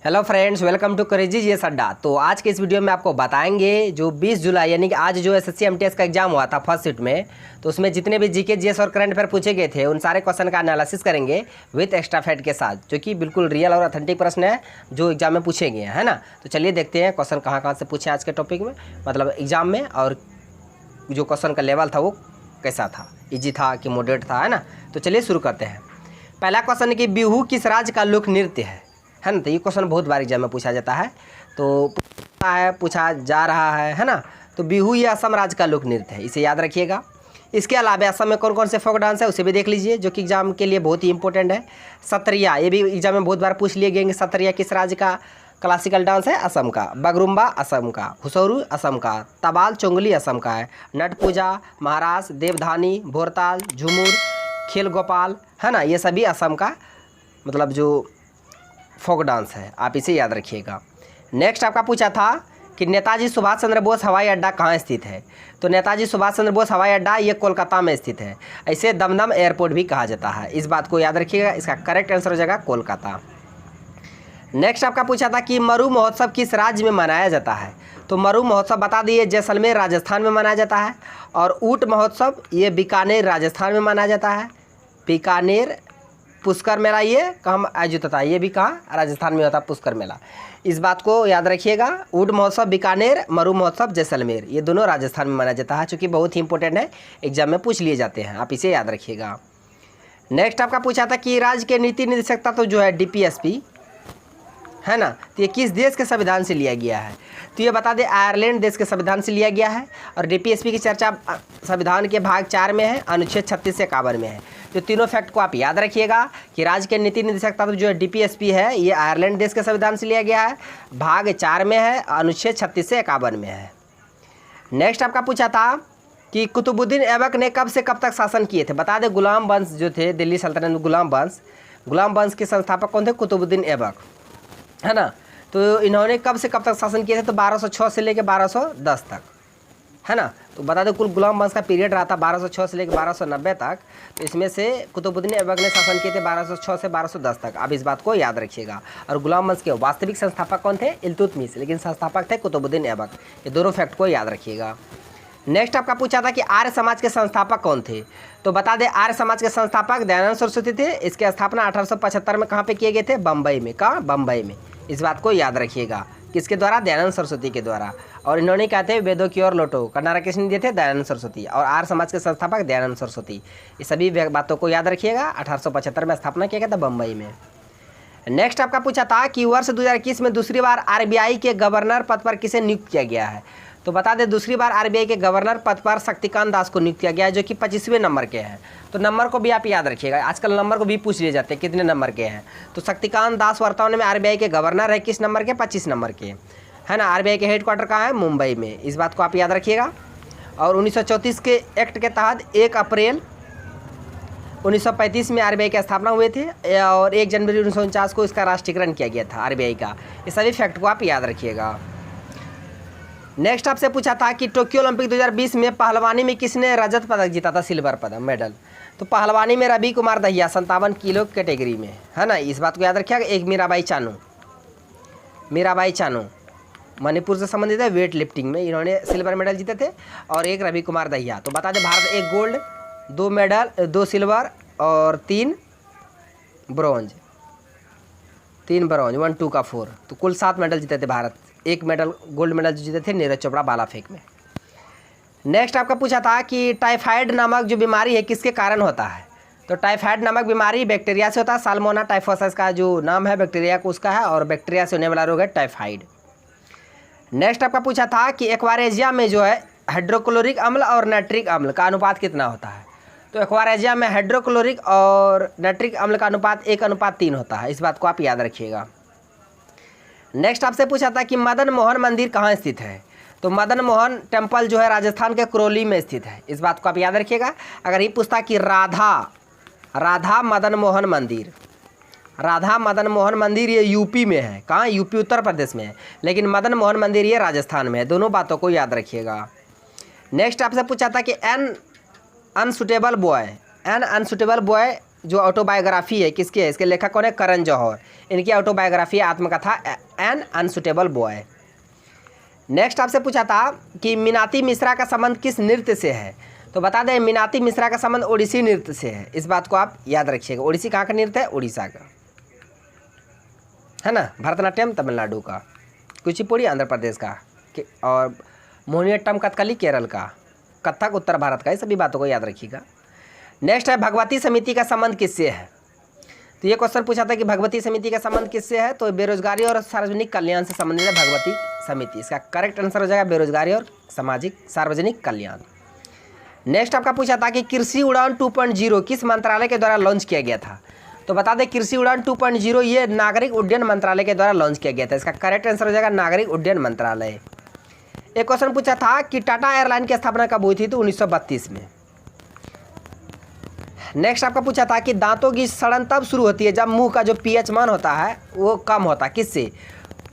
Hello friends, welcome to crazy GS Adda. तो आज के इस वीडियो में आपको बताएंगे जो 20 जुलाई यानी कि आज जो एसएससी एमटीएस का एग्जाम हुआ था फर्स्ट शिफ्ट में, तो उसमें जितने भी जीके जीएस और करंट अफेयर पूछे गए थे उन सारे क्वेश्चन का एनालिसिस करेंगे विथ एक्स्ट्रा फैक्ट के साथ, जो कि बिल्कुल रियल और ऑथेंटिक प्रश्न है जो एग्जाम में पूछे गए हैं, है ना। तो चलिए देखते हैं क्वेश्चन कहाँ से पूछे आज के टॉपिक में, मतलब एग्जाम में, और जो क्वेश्चन का लेवल था वो कैसा था, ईजी था कि मॉडरेट था, है ना। तो चलिए शुरू करते हैं। पहला क्वेश्चन है कि बिहू किस राज्य का लोक नृत्य है ना। तो ये क्वेश्चन बहुत बार एग्जाम में पूछा जाता है, तो पूछा जा रहा है ना। तो बिहू ये असम राज्य का लोक नृत्य है, इसे याद रखिएगा। इसके अलावा असम में कौन कौन से फोक डांस है उसे भी देख लीजिए, जो कि एग्जाम के लिए बहुत ही इंपॉर्टेंट है। सत्रिया, ये भी एग्जाम में बहुत बार पूछ लिए गए। सत्रिया किस राज्य का क्लासिकल डांस है? असम का। बगरुम्बा असम का। हुसोरू असम का। तबाल चोंगली असम का है। नट पूजा महाराष्ट्र। देवधानी, भोरताल, झूमुर, खेल गोपाल, है ना, ये सभी असम का मतलब जो फोक डांस है, आप इसे याद रखिएगा। नेक्स्ट आपका पूछा था कि नेताजी सुभाष चंद्र बोस हवाई अड्डा कहाँ स्थित है। तो नेताजी सुभाष चंद्र बोस हवाई अड्डा ये कोलकाता में स्थित है। इसे दमदम एयरपोर्ट भी कहा जाता है, इस बात को याद रखिएगा। इसका करेक्ट आंसर हो जाएगा कोलकाता। नेक्स्ट आपका पूछा था कि मरु महोत्सव किस राज्य में मनाया जाता है। तो मरु महोत्सव बता दिए जैसलमेर राजस्थान में मनाया जाता है। और ऊँट महोत्सव ये बीकानेर राजस्थान में मनाया जाता है। बीकानेर। पुष्कर मेला ये कहाँ आयोजित होता है? ये भी कहाँ? राजस्थान में होता है पुष्कर मेला, इस बात को याद रखिएगा। ऊँट महोत्सव बीकानेर, मरु महोत्सव जैसलमेर, ये दोनों राजस्थान में मनाया जाता है, चूँकि बहुत ही इंपॉर्टेंट है, एग्जाम में पूछ लिए जाते हैं, आप इसे याद रखिएगा। नेक्स्ट आपका पूछा था कि राज्य के नीति निदेशकता तो जो है डीपीएसपी, है ना, तो ये किस देश के संविधान से लिया गया है? तो ये बता दें आयरलैंड देश के संविधान से लिया गया है। और डीपीएसपी की चर्चा संविधान के भाग 4 में है, अनुच्छेद 36 से 51 में है। तो तीनों फैक्ट को आप याद रखिएगा कि राज्य के नीति निदेशकता जो है डीपीएसपी है, ये आयरलैंड देश के संविधान से लिया गया है, भाग 4 में है, अनुच्छेद 36 से 51 में है। नेक्स्ट आपका पूछा था कि कुतुबुद्दीन ऐबक ने कब से कब तक शासन किए थे। बता दें गुलाम वंश जो थे दिल्ली सल्तनत में, गुलाम वंश के संस्थापक कौन थे? कुतुबुद्दीन ऐबक, है ना। तो इन्होंने कब से कब तक शासन किए थे? तो 1206 से लेकर 1210 तक, है ना। तो बता दें कुल गुलाम वंश का पीरियड रहा था 1206 से लेकर 1290 तक। तो इसमें से कुतुबुद्दीन ऐबक ने शासन किए थे 1206 से 1210 तक, आप इस बात को याद रखिएगा। और गुलाम वंश के वास्तविक संस्थापक कौन थे? इल्तुतमिश, लेकिन संस्थापक थे कुतुबुद्दीन ऐबक। ये दोनों फैक्ट को याद रखिएगा। नेक्स्ट आपका पूछा था कि आर्य समाज के संस्थापक कौन थे। तो बता दें आर्य समाज के संस्थापक दयानंद सरस्वती थे। इसकी स्थापना 1875 में कहाँ पे किए गए थे? बम्बई में। कहाँ? बम्बई में, इस बात को याद रखिएगा। किसके द्वारा? दयानंद सरस्वती के द्वारा। और इन्होंने क्या थे? वेदों की ओर लौटो का नारा किसने दिए थे? दयानंद सरस्वती। और आर्य समाज के संस्थापक दयानंद सरस्वती, ये सभी बातों को याद रखिएगा। 1875 में स्थापना किया गया था बम्बई में। नेक्स्ट आपका पूछा था कि वर्ष 2021 में दूसरी बार आरबीआई के गवर्नर पद पर किसे नियुक्त किया गया है। तो बता दें दूसरी बार आरबीआई के गवर्नर पद पर शक्तिकांत दास को नियुक्त किया गया है, जो कि 25वें नंबर के हैं। तो नंबर को भी आप याद रखिएगा, आजकल नंबर को भी पूछ लिए जाते हैं कितने नंबर के हैं। तो शक्तिकांत दास वर्तमान में आरबीआई के गवर्नर है, किस नंबर के? 25 नंबर के, है ना। आरबीआई के हेडक्वार्टर कहाँ है? मुंबई में, इस बात को आप याद रखिएगा। और 1934 के एक्ट के तहत 1 अप्रैल 1935 में आरबीआई की स्थापना हुए थे, और 1 जनवरी 1949 को इसका राष्ट्रीयकरण किया गया था आरबीआई का। ये सभी फैक्ट को आप याद रखिएगा। नेक्स्ट आपसे पूछा था कि टोक्यो ओलंपिक 2020 में पहलवानी में किसने रजत पदक जीता था, सिल्वर पदक मेडल। तो पहलवानी में रवि कुमार दहिया 57 किलो कैटेगरी में, है ना, इस बात को याद रखिएगा। एक मीराबाई चानू मणिपुर से संबंधित है, वेट लिफ्टिंग में इन्होंने सिल्वर मेडल जीते थे। और एक रवि कुमार दहिया। तो बता दें भारत 1 गोल्ड, 2 मेडल, 2 सिल्वर और 3 ब्रॉन्ज, 1 2 का 4, तो कुल 7 मेडल जीते थे भारत। 1 मेडल गोल्ड मेडल जीते थे नीरज चोपड़ा भाला फेंक में। नेक्स्ट आपका पूछा था कि टाइफाइड नामक जो बीमारी है किसके कारण होता है। तो टाइफाइड नामक बीमारी बैक्टीरिया से होता है। साल्मोना टाइफोसस का जो नाम है बैक्टीरिया को उसका है, और बैक्टीरिया से होने वाला रोग है टाइफाइड। नेक्स्ट आपका पूछा था कि एक्वारेजिया में जो है हाइड्रोक्लोरिक अम्ल और नाइट्रिक अम्ल का अनुपात कितना होता है। तो एक्वारेजिया में हाइड्रोक्लोरिक और नाइट्रिक अम्ल का अनुपात 1:3 होता है, इस बात को आप याद रखिएगा। नेक्स्ट आपसे पूछा था कि मदन मोहन मंदिर कहाँ स्थित है। तो मदन मोहन टेम्पल जो है राजस्थान के करौली में स्थित है, इस बात को आप याद रखिएगा। अगर ये पूछता कि राधा मदन मोहन मंदिर ये यूपी में है। कहाँ? यूपी उत्तर प्रदेश में है, लेकिन मदन मोहन मंदिर ये राजस्थान में है। दोनों बातों को याद रखिएगा। नेक्स्ट आपसे पूछा था कि एन अनसुटेबल बॉय जो ऑटोबायोग्राफी है किसकी है, इसके लेखक कौन है, करण जौहर। इनकी ऑटोबायोग्राफी आत्मकथा एन अनसुटेबल बॉय। नेक्स्ट आपसे पूछा था कि मीनाती मिश्रा का संबंध किस नृत्य से है, तो बता दें मीनाती मिश्रा का संबंध ओडिसी नृत्य से है। इस बात को आप याद रखिएगा। ओडिसी कहाँ का नृत्य है, उड़ीसा का है ना। भरतनाट्यम तमिलनाडु का, कुचिपुड़ी आंध्र प्रदेश का, और मोहिनीअट्टम कथकली केरल का, कथक उत्तर भारत का। ये सभी बातों को याद रखिएगा। नेक्स्ट है भगवती समिति का संबंध किससे है, तो ये क्वेश्चन पूछा था कि भगवती समिति का संबंध किससे है, तो बेरोजगारी और सार्वजनिक कल्याण से संबंधित है भगवती समिति। इसका करेक्ट आंसर हो जाएगा बेरोजगारी और सार्वजनिक कल्याण। नेक्स्ट आपका पूछा था कि कृषि उड़ान 2.0 किस मंत्रालय के द्वारा लॉन्च किया गया था, तो बता दें कृषि उड़ान 2.0 ये नागरिक उड्डयन मंत्रालय के द्वारा लॉन्च किया गया था। इसका करेक्ट आंसर हो जाएगा नागरिक उड्डयन मंत्रालय। एक क्वेश्चन पूछा था कि टाटा एयरलाइन की स्थापना कब हुई थी, तो 1932 में। नेक्स्ट आपका पूछा था कि दांतों की सड़न तब शुरू होती है जब मुंह का जो पीएच मान होता है वो कम होता है, किससे,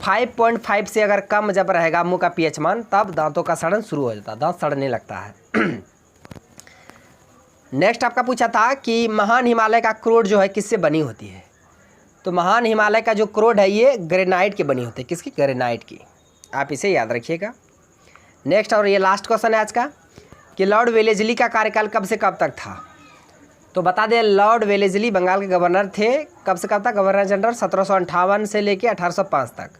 5.5 से अगर कम जब रहेगा मुंह का पीएच मान तब दांतों का सड़न शुरू हो जाता है, दांत सड़ने लगता है। नेक्स्ट आपका पूछा था कि महान हिमालय का क्रोड जो है किससे बनी होती है, तो महान हिमालय का जो क्रोड है ये ग्रेनाइट की बनी होती है, किसकी, ग्रेनाइट की। आप इसे याद रखिएगा। नेक्स्ट और ये लास्ट क्वेश्चन है आज का कि लॉर्ड वेलेस्ली का कार्यकाल कब से कब तक था, तो बता दें लॉर्ड वेलेस्ली बंगाल के गवर्नर थे, कब से कब तक, गवर्नर जनरल 1758 से लेके 1805 तक।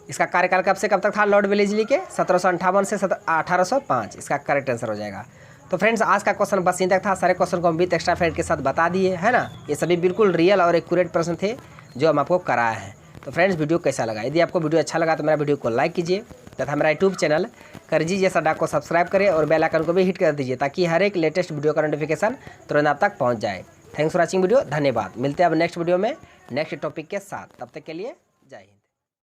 इसका कार्यकाल कब से कब तक था लॉर्ड वेलेस्ली के, 1758 से 1805। इसका करेक्ट आंसर हो जाएगा। तो फ्रेंड्स आज का क्वेश्चन बस यहीं तक था। सारे क्वेश्चन को हम विद एक्स्ट्रा फैक्ट के साथ बता दिए है ना। ये सभी बिल्कुल रियल और एक्यूरेट प्रश्न थे जो हम आपको कराए हैं। तो फ्रेंड्स वीडियो कैसा लगा, यदि आपको वीडियो अच्छा लगा तो मेरा वीडियो को लाइक कीजिए तथा मेरा यूट्यूब चैनल करजी जैसा डाक को सब्सक्राइब करें और बेल आइकन को भी हिट कर दीजिए ताकि हर एक लेटेस्ट वीडियो का नोटिफिकेशन तुरंत आप तक पहुंच जाए। थैंक्स फॉर वॉचिंग वीडियो, धन्यवाद। मिलते हैं अब नेक्स्ट वीडियो में नेक्स्ट टॉपिक के साथ, तब तक के लिए जय हिंद।